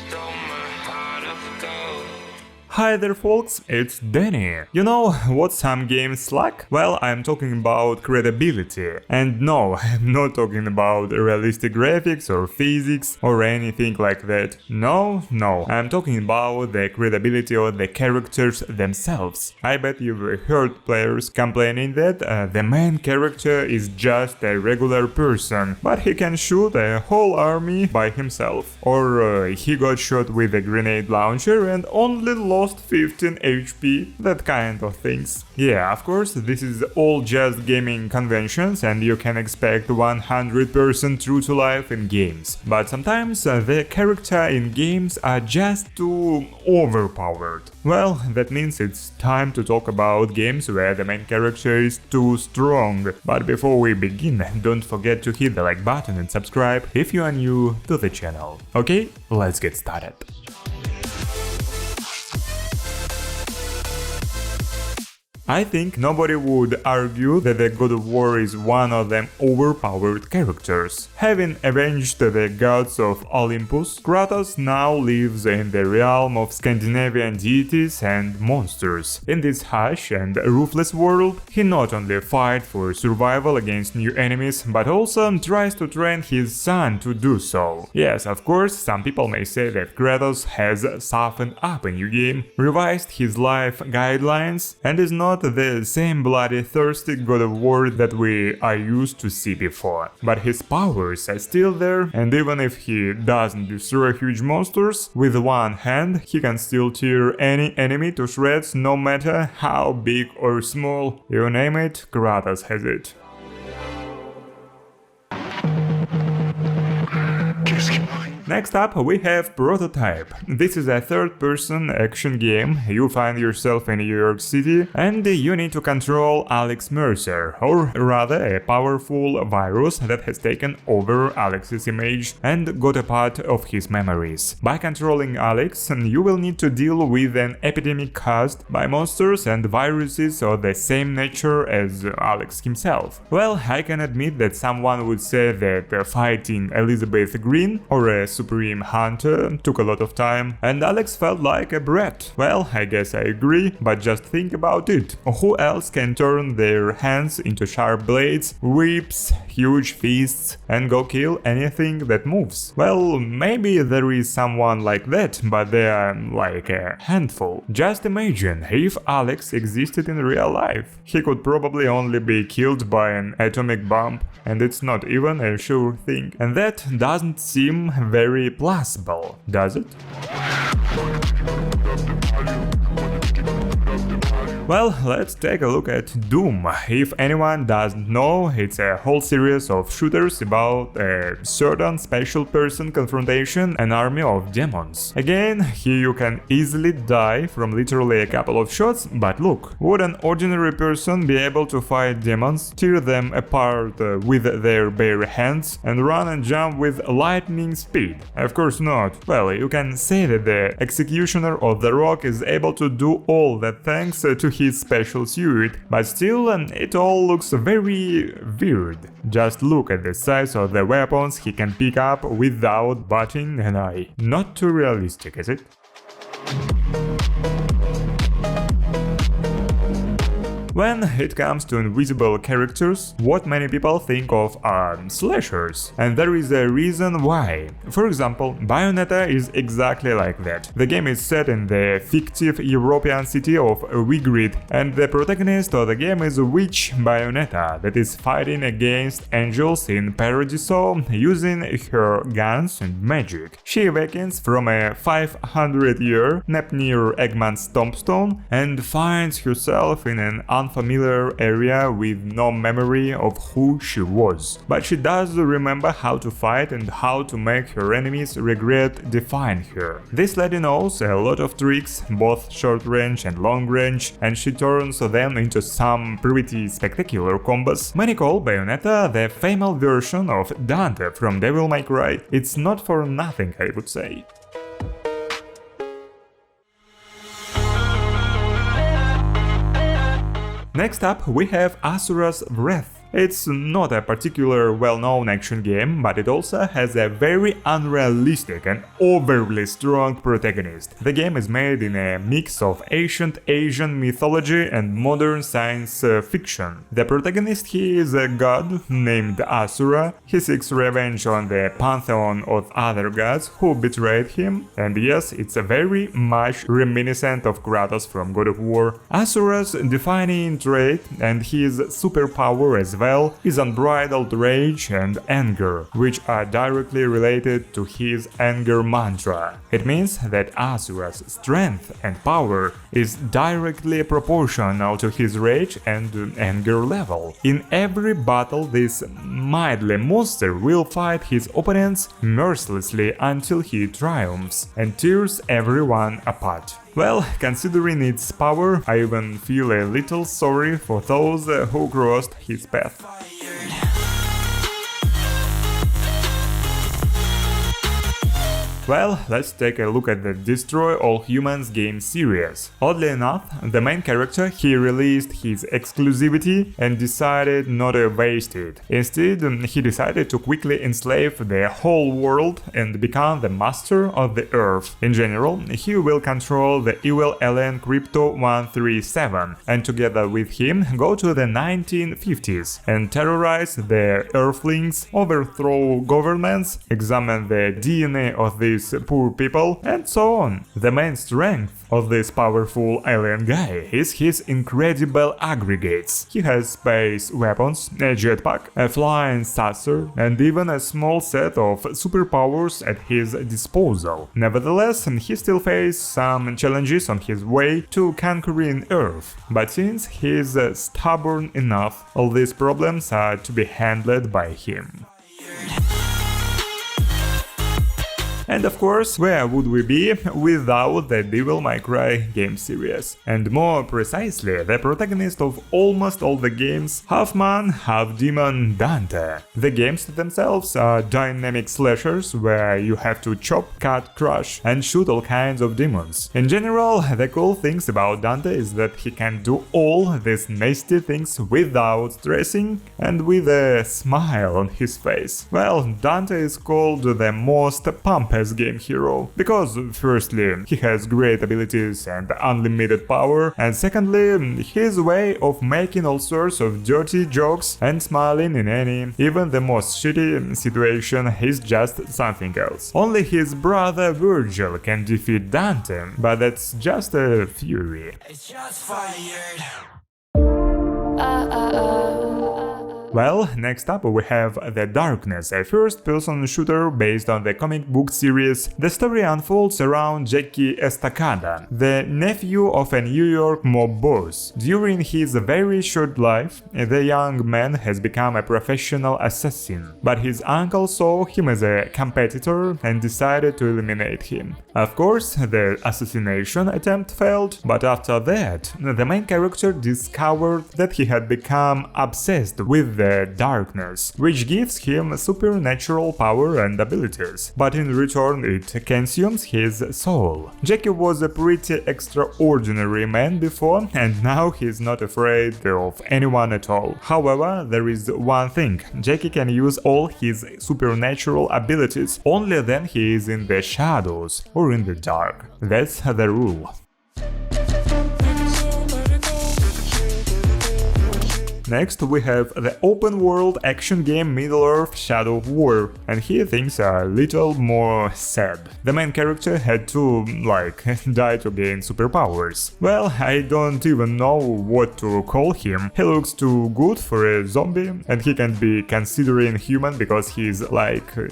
stole my heart of gold. Hi there folks, it's Deni. You know what some games lack? Well, I'm talking about credibility. And no, I'm not talking about realistic graphics or physics or anything like that. No, I'm talking about the credibility of the characters themselves. I bet you've heard players complaining that the main character is just a regular person, but he can shoot a whole army by himself. Or he got shot with a grenade launcher and only lost 15 HP, that kind of things. Yeah, of course, this is all just gaming conventions and you can expect 100% true to life in games. But sometimes the character in games are just too overpowered. Well, that means it's time to talk about games where the main character is too strong. But before we begin, don't forget to hit the like button and subscribe if you are new to the channel. Okay, let's get started. I think nobody would argue that the God of War is one of them overpowered characters. Having avenged the gods of Olympus, Kratos now lives in the realm of Scandinavian deities and monsters. In this harsh and ruthless world, he not only fights for survival against new enemies, but also tries to train his son to do so. Yes, of course, some people may say that Kratos has softened up a new game, revised his life guidelines, and is not the same bloody thirsty God of War that we are used to see before. But his powers are still there, and even if he doesn't destroy huge monsters, with one hand he can still tear any enemy to shreds, no matter how big or small. You name it, Kratos has it. Next up we have Prototype. This is a third-person action game. You find yourself in New York City and you need to control Alex Mercer, or rather a powerful virus that has taken over Alex's image and got a part of his memories. By controlling Alex, you will need to deal with an epidemic caused by monsters and viruses of the same nature as Alex himself. Well, I can admit that someone would say that fighting Elizabeth Green or a Supreme Hunter took a lot of time, and Alex felt like a brat. Well, I guess I agree, but just think about it. Who else can turn their hands into sharp blades, whips, huge fists, and go kill anything that moves? Well, maybe there is someone like that, but they are like a handful. Just imagine if Alex existed in real life. He could probably only be killed by an atomic bomb, and it's not even a sure thing. And that doesn't seem very plausible, does it? Well, let's take a look at Doom. If anyone doesn't know, it's a whole series of shooters about a certain special person confrontation an army of demons. Again, here you can easily die from literally a couple of shots, but look, would an ordinary person be able to fight demons, tear them apart with their bare hands, and run and jump with lightning speed? Of course not. Well, you can say that the executioner of the Rock is able to do all that thanks to his special suit, but still it all looks very weird. Just look at the size of the weapons he can pick up without batting an eye. Not too realistic, is it? When it comes to invisible characters, what many people think of are slashers, and there is a reason why. For example, Bayonetta is exactly like that. The game is set in the fictive European city of Vigrid, and the protagonist of the game is a witch Bayonetta that is fighting against angels in Paradiso using her guns and magic. She awakens from a 500-year nap near Eggman's tombstone and finds herself in an unfamiliar area with no memory of who she was. But she does remember how to fight and how to make her enemies regret defying her. This lady knows a lot of tricks, both short range and long range, and she turns them into some pretty spectacular combos. Many call Bayonetta the female version of Dante from Devil May Cry. It's not for nothing, I would say. Next up we have Asura's Wrath. It's not a particular well-known action game, but it also has a very unrealistic and overly strong protagonist. The game is made in a mix of ancient Asian mythology and modern science fiction. The protagonist, he is a god named Asura. He seeks revenge on the pantheon of other gods who betrayed him, and yes, it's a very much reminiscent of Kratos from God of War. Asura's defining trait and his superpower as well is unbridled rage and anger, which are directly related to his anger mantra. It means that Asura's strength and power is directly proportional to his rage and anger level. In every battle, this mighty monster will fight his opponents mercilessly until he triumphs and tears everyone apart. Well, considering its power, I even feel a little sorry for those who crossed his path. Well, let's take a look at the Destroy All Humans game series. Oddly enough, the main character, he released his exclusivity and decided not to waste it. Instead, he decided to quickly enslave the whole world and become the master of the Earth. In general, he will control the evil alien Crypto 137 and together with him go to the 1950s and terrorize the Earthlings, overthrow governments, examine the DNA of these poor people, and so on. The main strength of this powerful alien guy is his incredible aggregates. He has space weapons, a jetpack, a flying saucer, and even a small set of superpowers at his disposal. Nevertheless, he still faces some challenges on his way to conquering Earth. But since he is stubborn enough, all these problems are to be handled by him. And of course, where would we be without the Devil May Cry game series? And more precisely, the protagonist of almost all the games, half man, half demon Dante. The games themselves are dynamic slashers where you have to chop, cut, crush and shoot all kinds of demons. In general, the cool things about Dante is that he can do all these nasty things without stressing and with a smile on his face. Well, Dante is called the most pompous game hero because firstly, he has great abilities and unlimited power, and secondly, his way of making all sorts of dirty jokes and smiling in any, even the most shitty situation is just something else. Only his brother Virgil can defeat Dante, but that's just a theory. It's just fired. Well, next up we have The Darkness, a first-person shooter based on the comic book series. The story unfolds around Jackie Estacada, the nephew of a New York mob boss. During his very short life, the young man has become a professional assassin, but his uncle saw him as a competitor and decided to eliminate him. Of course, the assassination attempt failed, but after that, the main character discovered that he had become obsessed with the darkness, which gives him supernatural power and abilities, but in return it consumes his soul. Jackie was a pretty extraordinary man before, and now he's not afraid of anyone at all. However, there is one thing: Jackie can use all his supernatural abilities only when he is in the shadows or in the dark. That's the rule. Next, we have the open-world action game Middle-earth: Shadow of War, and here things are a little more sad. The main character had to, die to gain superpowers. Well, I don't even know what to call him. He looks too good for a zombie, and he can be considered human because he's,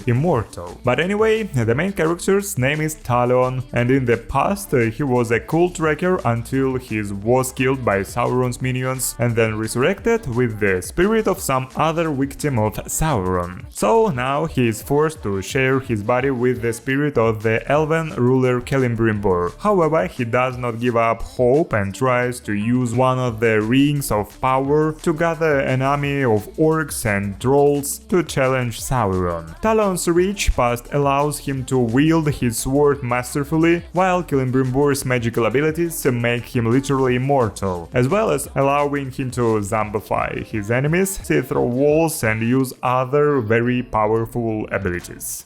immortal. But anyway, the main character's name is Talion, and in the past he was a cult tracker until he was killed by Sauron's minions and then resurrected with the spirit of some other victim of Sauron. So now he is forced to share his body with the spirit of the elven ruler Celebrimbor. However, he does not give up hope and tries to use one of the rings of power to gather an army of orcs and trolls to challenge Sauron. Talon's rich past allows him to wield his sword masterfully, while Celebrimbor's magical abilities make him literally immortal, as well as allowing him to zombify defy his enemies, see through walls and use other very powerful abilities.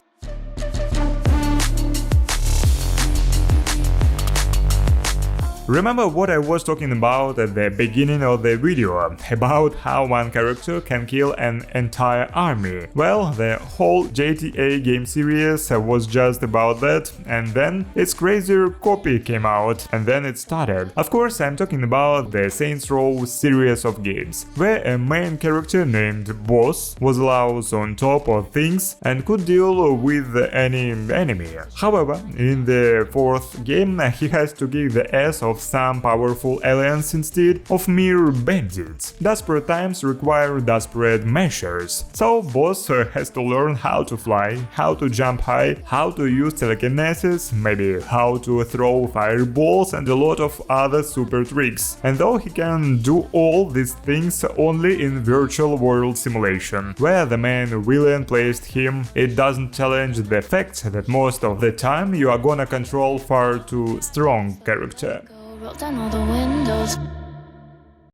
Remember what I was talking about at the beginning of the video, about how one character can kill an entire army? Well, the whole GTA game series was just about that, and then its crazier copy came out, and then it started. Of course, I'm talking about the Saints Row series of games, where a main character named Boss was allowed on top of things and could deal with any enemy. However, in the fourth game, he has to kick the ass of some powerful aliens instead of mere bandits. Desperate times require desperate measures. So Boss has to learn how to fly, how to jump high, how to use telekinesis, maybe how to throw fireballs and a lot of other super tricks. And though he can do all these things only in virtual world simulation, where the main villain placed him, it doesn't challenge the fact that most of the time you are gonna control far too strong character. Roll down all the windows.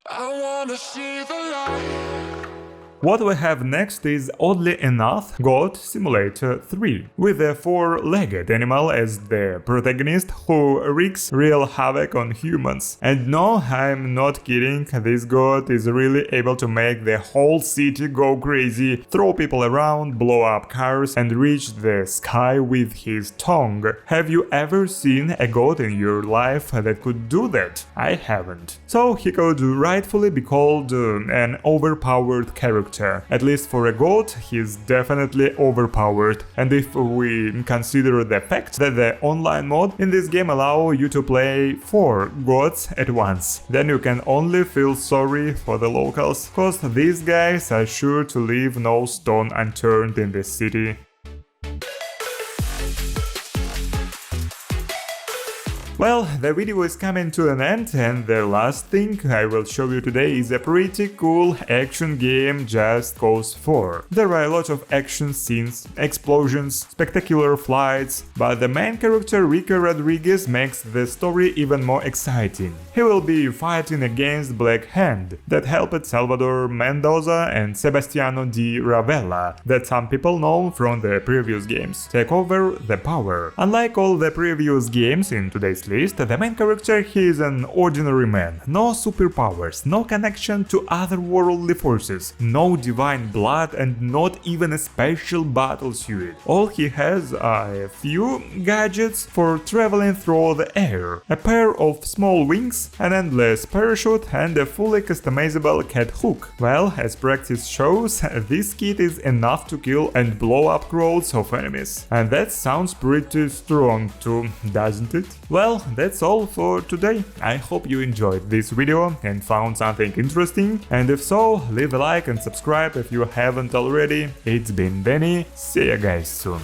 I wanna see the light. What we have next is, oddly enough, God Simulator 3, with a four-legged animal as the protagonist who wreaks real havoc on humans. And no, I'm not kidding, this god is really able to make the whole city go crazy, throw people around, blow up cars and reach the sky with his tongue. Have you ever seen a god in your life that could do that? I haven't. So he could rightfully be called an overpowered character. At least for a god, he's definitely overpowered, and if we consider the fact that the online mode in this game allow you to play 4 gods at once, then you can only feel sorry for the locals, cause these guys are sure to leave no stone unturned in this city. Well, the video is coming to an end, and the last thing I will show you today is a pretty cool action game, Just Cause 4. There are a lot of action scenes, explosions, spectacular flights, but the main character Rico Rodriguez makes the story even more exciting. He will be fighting against Black Hand, that helped Salvador Mendoza and Sebastiano di Ravella, that some people know from the previous games, take over the power. Unlike all the previous games in today's list, the main character, he is an ordinary man. No superpowers, no connection to otherworldly forces, no divine blood and not even a special battle suit. All he has are a few gadgets for traveling through the air, a pair of small wings, an endless parachute and a fully customizable cat hook. Well, as practice shows, this kit is enough to kill and blow up crowds of enemies. And that sounds pretty strong too, doesn't it? Well, that's all for today. I hope you enjoyed this video and found something interesting, and if so, leave a like and subscribe if you haven't already. It's been Deni, see you guys soon.